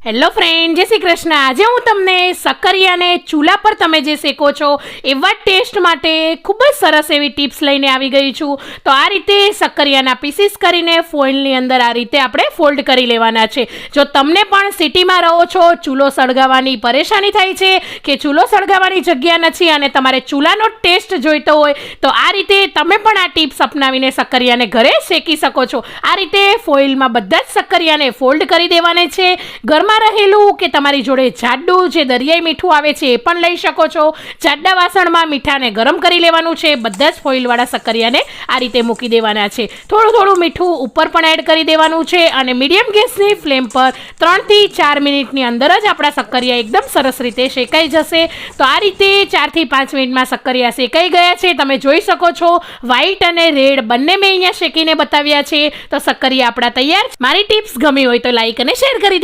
Hello friend, જય શ્રી કૃષ્ણ। આજે હું તમને સક્કરિયાને ચૂલા પર તમે જે શેકો છો એવા ટેસ્ટ માટે ખૂબ જ સરસ એવી ટિપ્સ લઈને આવી ગઈ છું। તો આ રીતે સક્કરિયાના પીસીસ કરીને ફોઇલની અંદર આ રીતે આપણે ફોલ્ડ કરી લેવાના છે। જો તમને પણ સિટીમાં રહો છો, ચૂલો સળગાવવાની પરેશાની થાય છે કે ચૂલો સળગાવવાની જગ્યા નથી અને તમારે ચૂલાનો ટેસ્ટ જોઈતો હોય તો આ રીતે તમે પણ આ ટિપ્સ અપનાવીને સક્કરિયાને ઘરે શેકી શકો છો। આ રીતે ફોઇલમાં બધા જ સક્કરિયાને ફોલ્ડ કરી દેવાને છે। ઘરમાં રહેલું કે તમારી જોડે જાડું જે દરિયાઈ મીઠું આવે છે એ પણ લઈ શકો છો। જાડા વાસણમાં મીઠાને ગરમ કરી લેવાનું છે। બધા જ ફોઇલવાળા સક્કરિયાને આ રીતે મૂકી દેવાના છે। થોડું થોડું મીઠું ઉપર પણ એડ કરી દેવાનું છે અને મીડિયમ ગેસની ફ્લેમ પર 3 થી 4 મિનિટની અંદર જ આપણા સક્કરિયા એકદમ સરસ રીતે શેકાઈ જશે। તો આ રીતે 4 થી 5 મિનિટમાં સક્કરિયા શેકાઈ ગયા છે। તમે જોઈ શકો છો વ્હાઈટ અને રેડ બંને મેં અહીંયા શેકીને બતાવ્યા છે। તો સક્કરિયા આપણા તૈયાર। મારી ટિપ્સ ગમી હોય તો લાઈક અને શેર કરી દે।